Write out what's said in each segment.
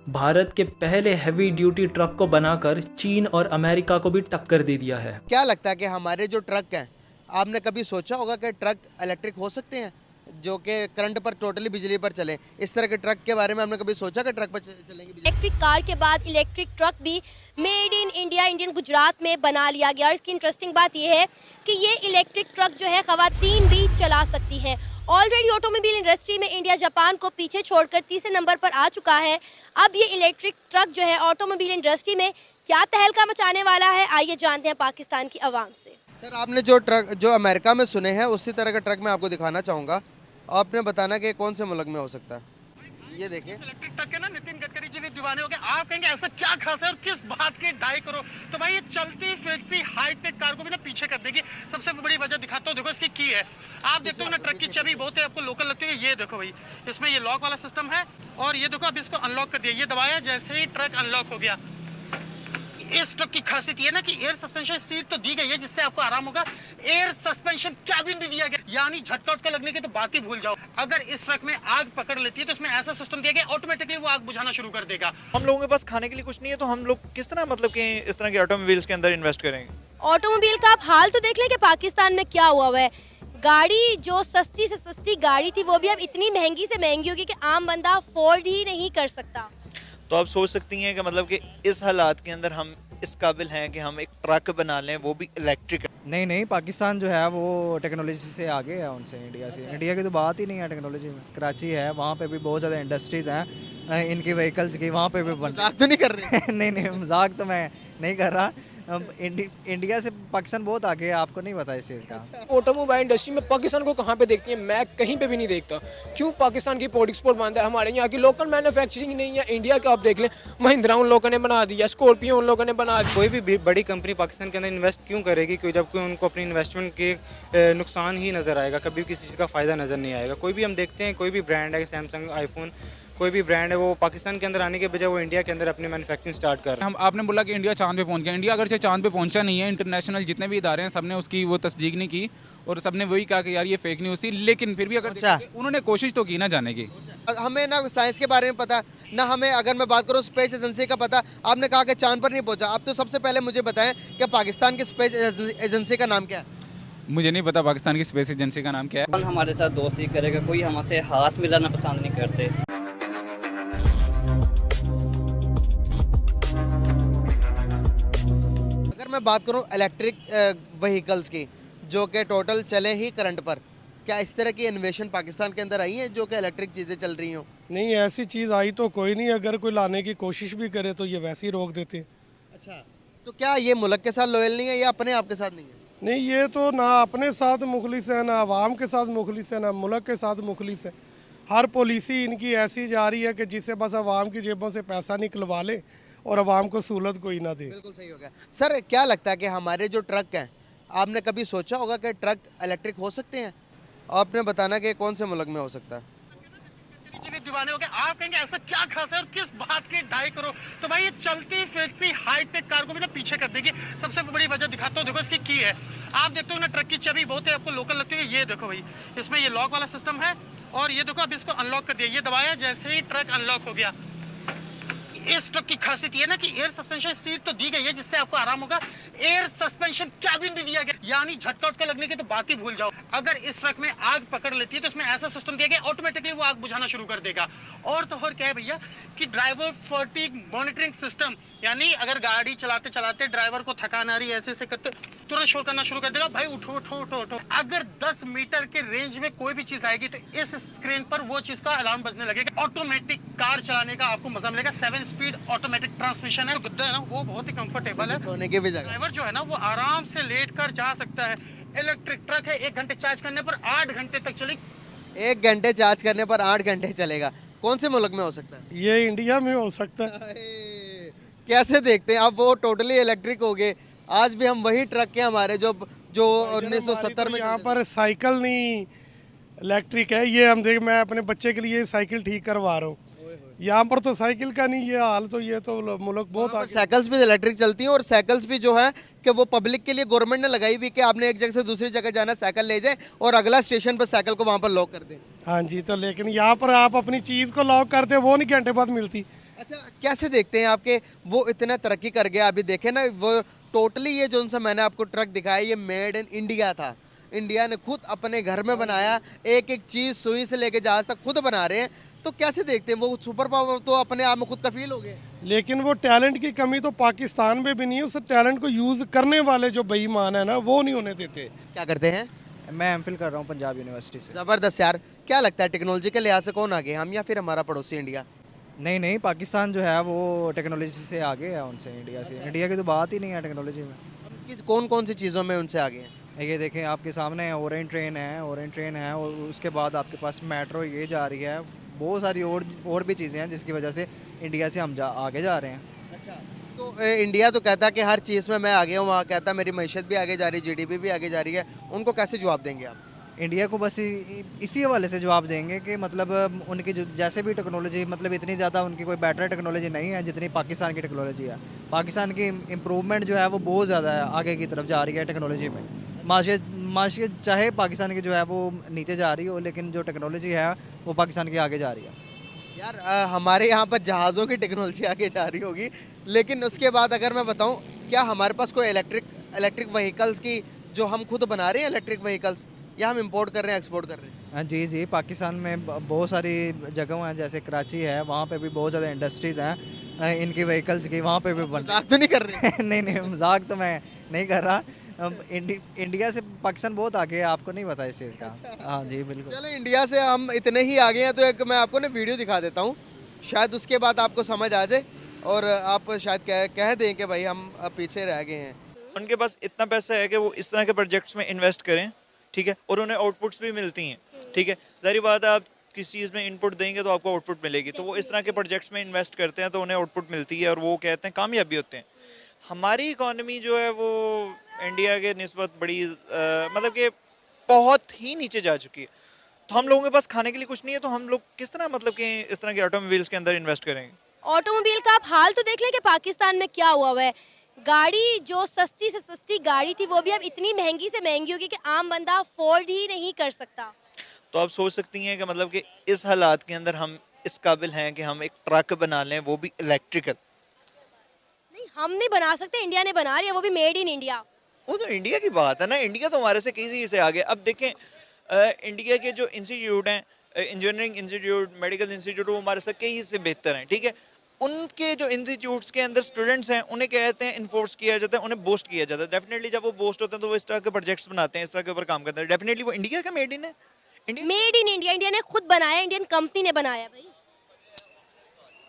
भारत के पहले heavy duty truck को बनाकर चीन और अमेरिका को भी टक्कर दे दिया है। क्या लगता है कि हमारे जो ट्रक हैं, आपने कभी सोचा होगा कि ट्रक इलेक्ट्रिक हो सकते हैं जो कि करंट पर टोटली बिजली पर चले? इस तरह के ट्रक के बारे में आपने कभी सोचा कि ट्रक पर चलेंगे बिजली? इलेक्ट्रिक कार के बाद इलेक्ट्रिक ट्रक भी made in India, Indian Gujarat में बना लिया गया। और इसकी इंटरेस्टिंग बात यह है कि ये इलेक्ट्रिक ट्रक जो है ख़वातीन भी चला सकती हैं। ऑलरेडी ऑटोमोबाइल इंडस्ट्री में इंडिया जापान को पीछे छोड़कर तीसरे नंबर पर आ चुका है। अब ये इलेक्ट्रिक ट्रक जो है ऑटोमोबाइल इंडस्ट्री में क्या तहलका मचाने वाला है, आइए जानते हैं पाकिस्तान की आवाम से। सर, आपने जो ट्रक जो अमेरिका में सुने हैं उसी तरह का ट्रक मैं आपको दिखाना चाहूँगा। आपने बताना कि कौन से मुल्क में हो सकता है। ये देखिए, इलेक्ट्रिक ट्रक के ना नितिन गडकरी जी भी दीवाने हो गए। आप कहेंगे ऐसा क्या खास है और किस बात के 2.5 करोड़, तो भाई ये चलती फिरती हाईटेक कार को भी ना पीछे कर देगी। सबसे बड़ी वजह दिखाता हूँ, देखो इसकी की है। आप देखते हो ना ट्रक की चाबी बहुत है आपको लोकल लगती है। ये देखो भाई, इसमें ये लॉक वाला सिस्टम है और ये देखो अब इसको अनलॉक कर दिया। ये दबाया, जैसे ही ट्रक अनलॉक हो गया। इस ट्रक की खासियत ये ना कि एयर सस्पेंशन सीट तो दी गई है जिससे आपको आराम होगा, एयर सस्पेंशन कैबिन भी दिया गया, यानी झटका उसका लगने की तो बात ही भूल जाओ। अगर इस ट्रक में आग पकड़ लेती है तो इसमें ऐसा सिस्टम दिया गया, ऑटोमेटिकली वो आग बुझाना शुरू कर देगा। हम लोगों के पास खाने के लिए कुछ नहीं है तो हम लोग किस तरह मतलब कि इस तरह के ऑटोमोबाइल्स के अंदर इन्वेस्ट करेंगे? ऑटोमोबाइल का आप हाल तो देख लें कि पाकिस्तान में क्या हुआ है। गाड़ी जो सस्ती से सस्ती गाड़ी थी वो भी अब इतनी महंगी से महंगी होगी कि आम बंदा अफोर्ड ही नहीं कर सकता। तो आप सोच सकती हैं कि मतलब कि इस हालात के अंदर हम इस काबिल हैं कि हम एक ट्रक बना लें, वो भी इलेक्ट्रिक। नहीं, पाकिस्तान जो है वो टेक्नोलॉजी से आगे है उनसे, इंडिया से। इंडिया की तो बात ही नहीं है टेक्नोलॉजी में। कराची है, वहाँ पे भी बहुत ज़्यादा इंडस्ट्रीज़ हैं इनकी व्हीकल्स की, वहाँ पे भी बन। मजाक तो नहीं कर रहे? नहीं, मजाक तो मैं नहीं कर रहा। इंडिया से पाकिस्तान बहुत आगे है, आपको नहीं पता इस चीज़ का। ऑटोमोबाइल इंडस्ट्री में पाकिस्तान को कहाँ पे देखती है? मैं कहीं पे भी नहीं देखता। क्यों? पाकिस्तान की इम्पोर्ट एक्सपोर्ट बंद है, हमारे यहाँ की लोकल मैन्युफैक्चरिंग नहीं है। इंडिया का आप देख लें, महिंद्रा उन लोगों ने बना दिया, स्कॉर्पियो उन लोगों ने बना दिया। कोई भी बड़ी कंपनी पाकिस्तान के अंदर इन्वेस्ट क्यों करेगी? क्यों? जबकि उनको अपनी इन्वेस्टमेंट के नुकसान ही नज़र आएगा, कभी किसी चीज़ का फ़ायदा नज़र नहीं आएगा। कोई भी हम देखते हैं, कोई भी ब्रांड है, सैमसंग, आईफोन, कोई भी ब्रांड है, वो पाकिस्तान के अंदर आने के बजाय वो इंडिया के अंदर अपनी मैन्युफैक्चरिंग स्टार्ट कर रहे हैं। हम आपने बोला कि इंडिया चांद पे पहुंच गया। इंडिया अगर से चांद पे पहुंचा नहीं है, इंटरनेशनल जितने भी इदारे हैं सबने उसकी वो तस्दीक नहीं की और सबने वही कहा कि यार ये फेक न्यूज़ थी। लेकिन फिर भी अगर उन्होंने कोशिश तो की ना जाने की। हमें ना साइंस के बारे में पता, ना हमें, अगर मैं बात करूँ स्पेस एजेंसी का पता। आपने कहा कि चांद पर नहीं पहुंचा। आप तो सबसे पहले मुझे बताएं कि पाकिस्तान की स्पेस एजेंसी का नाम क्या है? मुझे नहीं पता पाकिस्तान की स्पेस एजेंसी का नाम क्या है। कौन हमारे साथ दोस्ती करेगा? कोई हमसे हाथ मिलाना पसंद नहीं करते। अगर मैं बात करूं इलेक्ट्रिक व्हीकल्स की जो कि टोटल चले ही करंट पर, क्या इस तरह की इन्वेशन पाकिस्तान के अंदर आई है जो कि इलेक्ट्रिक चीज़ें चल रही हों? नहीं, ऐसी चीज़ आई तो कोई नहीं। अगर कोई लाने की कोशिश भी करे तो ये वैसे ही रोक देते हैं। अच्छा, तो क्या ये मुल्क के साथ लॉयल नहीं है या अपने आप के साथ नहीं है? नहीं, ये तो ना अपने साथ मुखलिस है, ना आवाम के साथ मुखलिस है, ना मुल्क के साथ मुखलिस है। हर पॉलिसी इनकी ऐसी जा रही है कि जिससे बस आवाम की जेबों से पैसा निकलवा ले और आवाम को सहूलत कोई ना दे। बिल्कुल सही हो गया। सर, क्या लगता है कि हमारे जो ट्रक हैं, आपने कभी सोचा होगा कि ट्रक इलेक्ट्रिक हो सकते हैं? आपने बताना कि कौन से मुल्क में हो सकता है। दीवाने हो गए। आप कहेंगे ऐसा क्या खास है और किस बात के 2.5 करोड़, तो भाई ये चलती फिरती हाईटेक कार को भी ना पीछे कर देगी। सबसे बड़ी वजह दिखाता हूँ, देखो इसकी की है। आप देखते हो ना ट्रक की चाबी बहुत है आपको लोकल लगती है। ये देखो भाई, इसमें ये लॉक वाला सिस्टम है और ये देखो अब इसको अनलॉक कर दिया। ये दबाया, जैसे ही ट्रक अनलॉक हो गया। इस ट्रक की खासियत ये ना कि एयर सस्पेंशन सीट तो दी गई है जिससे आपको आराम होगा, एयर सस्पेंशन कैबिन भी दिया गया, यानी झटका उसका लगने की तो बात ही भूल जाओ। अगर इस ट्रक में आग पकड़ लेती है तो इसमें ऐसा सिस्टम दिया गया, ऑटोमेटिकली वो आग बुझाना शुरू कर देगा। और तो और क्या है भैया कि ड्राइवर फटीग मॉनिटरिंग सिस्टम, यानी अगर गाड़ी चलाते चलाते ड्राइवर को थकान आ रही है, ऐसे करते तुरंत शोर करना शुरू कर देगा, भाई उठो उठो उठो उठो। अगर 10 मीटर के रेंज में कोई भी चीज आएगी तो इस स्क्रीन पर वो चीज का अलार्म बजने लगेगा। ऑटोमेटिक कार चलाने का आपको मजा मिलेगा। 7 स्पीड ऑटोमेटिक ट्रांसमिशन है, तो गद्दा है ना वो बहुत ही कंफर्टेबल है। सोने की भी जगह, ड्राइवर जो है ना वो आराम से लेट कर जा सकता है। इलेक्ट्रिक ट्रक है, 1 घंटे चार्ज करने पर 8 घंटे तक चलेगी। 1 घंटे चार्ज करने पर 8 घंटे चलेगा। कौन से मुल्क में हो सकता है? ये इंडिया में हो सकता है। कैसे देखते हैं? अब वो टोटली इलेक्ट्रिक हो गए। आज भी हम वही ट्रक के हमारे जो 1970 में यहाँ पर साइकिल नहीं इलेक्ट्रिक है। ये हम देख, मैं अपने बच्चे के लिए साइकिल ठीक करवा रहा हूँ। यहाँ पर तो साइकिल का नहीं ये हाल, तो ये तो मुल्क बहुत आगे। साइकिल्स भी इलेक्ट्रिक चलती हैं और साइकिल्स भी जो है कि वो पब्लिक के लिए गवर्नमेंट ने लगाई हुई कि आपने एक जगह से दूसरी जगह जाना, साइकिल ले जाए और अगला स्टेशन पर साइकिल को वहाँ पर लॉक कर दें। हाँ जी, तो लेकिन यहाँ पर आप अपनी चीज़ को लॉक करते हो, वो नहीं घंटे बाद मिलती। अच्छा, कैसे देखते हैं आपके वो इतना तरक्की कर गया? अभी देखे ना, वो टोटली ये जो सा मैंने आपको ट्रक दिखाया, ये मेड इन इंडिया था। इंडिया ने खुद अपने घर में बनाया, एक एक चीज़ सुई से लेके जहाज तक खुद बना रहे हैं। तो कैसे देखते हैं? वो सुपर पावर तो अपने आप में खुद कफील हो गए। लेकिन वो टैलेंट की कमी तो पाकिस्तान में भी नहीं है, उस टैलेंट को यूज़ करने वाले जो बेईमान है ना, वो नहीं होने देते। क्या करते हैं? मैं एमफिल कर रहा हूँ पंजाब यूनिवर्सिटी से। ज़बरदस्त यार। क्या लगता है टेक्नोलॉजी के लिहाज से कौन आगे, हम या फिर हमारा पड़ोसी इंडिया? नहीं नहीं, पाकिस्तान जो है वो टेक्नोलॉजी से आगे है उनसे, इंडिया से। इंडिया की तो बात ही नहीं है टेक्नोलॉजी में। कौन कौन सी चीज़ों में उनसे आगे हैं? ये देखें आपके सामने ओरेंट ट्रेन है और उसके बाद आपके पास मेट्रो ये जा रही है, बहुत सारी और भी चीज़ें हैं जिसकी वजह से इंडिया से हम आगे जा रहे हैं। अच्छा, तो इंडिया तो कहता है कि हर चीज़ में मैं आगे हूँ, वहाँ कहता है मेरी मईशत भी आगे जा रही है, जीडीपी भी आगे जा रही है। उनको कैसे जवाब देंगे आप? इंडिया को बस इसी हवाले से जवाब देंगे कि मतलब उनकी जो जैसे भी टेक्नोलॉजी, मतलब इतनी ज़्यादा उनकी कोई बेटर टेक्नोलॉजी नहीं है जितनी पाकिस्तान की टेक्नोलॉजी है। पाकिस्तान की इम्प्रूवमेंट जो है वो बहुत ज़्यादा है, आगे की तरफ जा रही है टेक्नोलॉजी में। माशियत चाहे पाकिस्तान की जो है वो नीचे जा रही हो, लेकिन जो टेक्नोलॉजी है वो पाकिस्तान की आगे जा रही है। यार हमारे यहाँ पर जहाज़ों की टेक्नोलॉजी आगे जा रही होगी, लेकिन उसके बाद अगर मैं बताऊँ, क्या हमारे पास कोई इलेक्ट्रिक व्हीकल्स की जो हम खुद बना रहे हैं इलेक्ट्रिक व्हीकल्स, या हम इंपोर्ट कर रहे हैं, एक्सपोर्ट कर रहे हैं? हाँ जी, पाकिस्तान में बहुत सारी जगह हैं, जैसे कराची है, वहाँ पे भी बहुत ज़्यादा इंडस्ट्रीज़ हैं इनकी व्हीकल्स की, वहाँ पे भी बन। मजाक तो नहीं कर रहे? नहीं, मजाक तो मैं नहीं कर रहा। इंडिया से पाकिस्तान बहुत आगे है, आपको नहीं पता इस चीज़ का। अच्छा। हाँ जी बिल्कुल। चलो, इंडिया से हम इतने ही आगे हैं, तो एक मैं आपको ना वीडियो दिखा देता हूँ, शायद उसके बाद आपको समझ आ जाए और आप शायद कह दें कि भाई हम पीछे रह गए हैं। उनके पास इतना पैसा है कि वो इस तरह के प्रोजेक्ट्स में इन्वेस्ट करें, ठीक है, और उन्हें आउटपुट्स भी मिलती हैं, ठीक है। जाहिर बात है, आप किसी चीज़ में इनपुट देंगे तो आपको आउटपुट मिलेगी, तो वो इस तरह के प्रोजेक्ट्स में इन्वेस्ट करते हैं तो उन्हें आउटपुट मिलती है और वो कहते हैं कामयाबी होते हैं। हमारी इकॉनमी जो है वो इंडिया के निस्बत बड़ी मतलब कि बहुत ही नीचे जा चुकी है। तो हम लोगों के पास खाने के लिए कुछ नहीं है, तो हम लोग किस तरह मतलब कि इस तरह के ऑटोमोबाइल्स के अंदर इन्वेस्ट करेंगे? ऑटोमोबाइल का आप हाल तो देख लें कि पाकिस्तान में क्या हुआ है। गाड़ी जो सस्ती से सस्ती गाड़ी थी वो भी अब इतनी महंगी से महंगी होगी कि आम बंदा अफोर्ड ही नहीं कर सकता। तो आप सोच सकती हैं कि मतलब कि इस हालात के अंदर हम इस काबिल हैं कि हम एक ट्रक बना लें, वो भी इलेक्ट्रिकल। नहीं, हम नहीं बना सकते, इंडिया ने बना लिया, वो भी मेड इन इंडिया। वो तो इंडिया की बात है ना, इंडिया तो हमारे से किसी से आगे। अब देखें इंडिया के जो इंस्टीट्यूट हैं, इंजीनियरिंग इंस्टीट्यूट, मेडिकल इंस्टीट्यूट, वो हमारे से कई से बेहतर हैं, ठीक है। उनके जो इंस्टीट्यूट्स के अंदर स्टूडेंट्स हैं उन्हें कहते हैं इन्फोर्स किया जाता है, उन्हें बूस्ट किया जाता है। डेफिनेटली जब वो बूस्ट होते हैं तो वो इस तरह के प्रोजेक्ट्स बनाते हैं, इस तरह के ऊपर काम करते हैं। डेफिनेटली वो इंडिया का मेड इन है, मेड इन इंडिया। इंडिया ने खुद बनाया, इंडियन कंपनी ने बनाया भाई।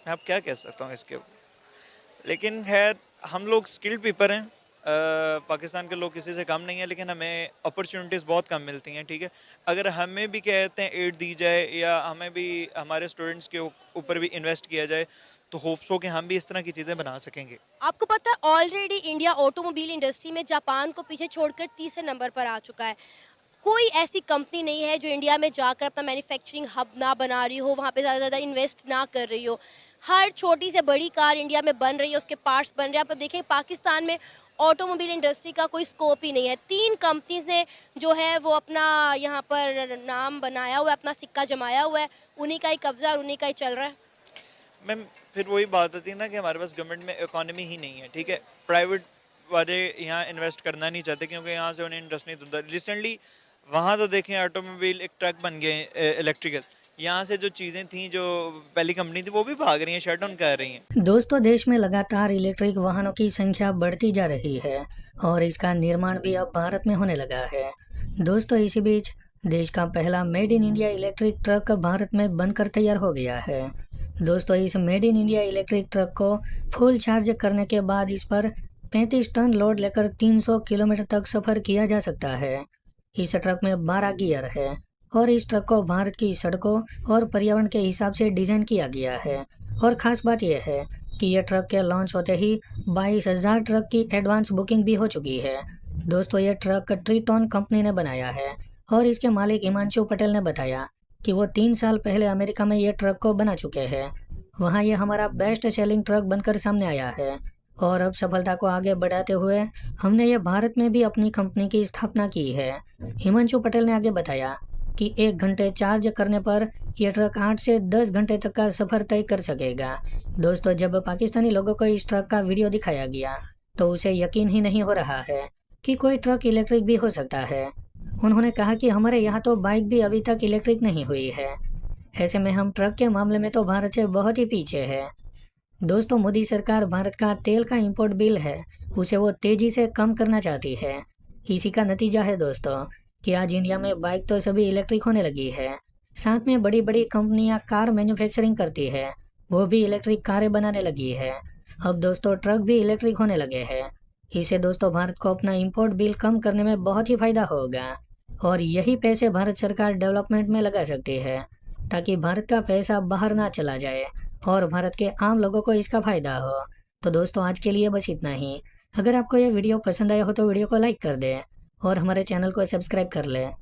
मैं अब क्या कह सकता हूँ इसके ऊपर, लेकिन खैर हम लोग स्किल्ड पीपल हैं। पाकिस्तान के लोग किसी से कम नहीं है, लेकिन हमें अपॉर्चुनिटीज़ बहुत कम मिलती हैं, ठीक है। अगर हमें भी कहते हैं एड दी जाए या हमें भी हमारे स्टूडेंट्स के ऊपर भी इन्वेस्ट किया जाए तो होप्स हो कि हम भी इस तरह की चीज़ें बना सकेंगे। आपको पता है ऑलरेडी इंडिया ऑटोमोबाइल इंडस्ट्री में जापान को पीछे छोड़कर तीसरे नंबर पर आ चुका है। कोई ऐसी कंपनी नहीं है जो इंडिया में जाकर अपना मैन्युफैक्चरिंग हब ना बना रही हो, वहाँ पे ज़्यादा इन्वेस्ट ना कर रही हो। हर छोटी से बड़ी कार इंडिया में बन रही है, उसके पार्ट्स बन रहे हैं। आप देखें पाकिस्तान में ऑटोमोबाइल इंडस्ट्री का कोई स्कोप ही नहीं है। 3 कंपनीज ने जो है वो अपना यहाँ पर नाम बनाया हुआ है, अपना सिक्का जमाया हुआ है, उन्हीं का ही कब्जा और उन्हीं का ही चल रहा है। मैम फिर वही बात आती है ना कि हमारे पास गवर्नमेंट में इकोनॉमी ही नहीं है, ठीक है। प्राइवेट वाले यहाँ इन्वेस्ट करना नहीं चाहते क्योंकि यहाँ से उन्हें इंटरेस्ट नहीं होता। रिसेंटली वहाँ तो देखें ऑटोमोबाइल एक ट्रक बन गए इलेक्ट्रिकल। यहाँ से जो चीज़ें थी, जो पहली कंपनी थी, वो भी भाग रही हैं, शट डाउन कर रही हैं। दोस्तों, देश में लगातार इलेक्ट्रिक वाहनों की संख्या बढ़ती जा रही है और इसका निर्माण भी अब भारत में होने लगा है। दोस्तों, इसी बीच देश का पहला made in India electric truck Bharat में बनकर तैयार हो गया है। दोस्तों, इस made in India electric truck को फुल चार्ज करने के बाद इस पर 35 टन लोड लेकर 300 किलोमीटर तक सफर किया जा सकता है। इस ट्रक में 12 गियर है और इस ट्रक को भारत की सड़कों और पर्यावरण के हिसाब से डिजाइन किया गया है। और खास बात यह है कि यह ट्रक के लॉन्च होते ही 22,000 ट्रक की एडवांस बुकिंग भी हो चुकी है। दोस्तों, यह ट्रक ट्रीटोन कंपनी ने बनाया है और इसके मालिक हिमांशु पटेल ने बताया कि वो 3 साल पहले अमेरिका में ये ट्रक को बना चुके हैं। वहाँ ये हमारा बेस्ट सेलिंग ट्रक बनकर सामने आया है और अब सफलता को आगे बढ़ाते हुए हमने ये भारत में भी अपनी कंपनी की स्थापना की है। हिमांशु पटेल ने आगे बताया कि 1 घंटे चार्ज करने पर यह ट्रक 8 से 10 घंटे तक का सफ़र तय कर सकेगा। दोस्तों, जब पाकिस्तानी लोगों को इस ट्रक का वीडियो दिखाया गया तो उसे यकीन ही नहीं हो रहा है कि कोई ट्रक इलेक्ट्रिक भी हो सकता है। उन्होंने कहा कि हमारे यहाँ तो बाइक भी अभी तक इलेक्ट्रिक नहीं हुई है। ऐसे में हम ट्रक के मामले में तो भारत से बहुत ही पीछे है। दोस्तों, मोदी सरकार भारत का तेल का इंपोर्ट बिल है उसे वो तेजी से कम करना चाहती है। इसी का नतीजा है दोस्तों कि आज इंडिया में बाइक तो सभी इलेक्ट्रिक होने लगी है। साथ में बड़ी बड़ी कंपनियां कार मैन्युफैक्चरिंग करती है, वो भी इलेक्ट्रिक कारें बनाने लगी है। अब दोस्तों ट्रक भी इलेक्ट्रिक होने लगे हैं। इससे दोस्तों भारत को अपना इंपोर्ट बिल कम करने में बहुत ही फायदा होगा और यही पैसे भारत सरकार डेवलपमेंट में लगा सकती है ताकि भारत का पैसा बाहर ना चला जाए और भारत के आम लोगों को इसका फायदा हो। तो दोस्तों आज के लिए बस इतना ही। अगर आपको यह वीडियो पसंद आया हो तो वीडियो को लाइक कर दें और हमारे चैनल को सब्सक्राइब कर लें।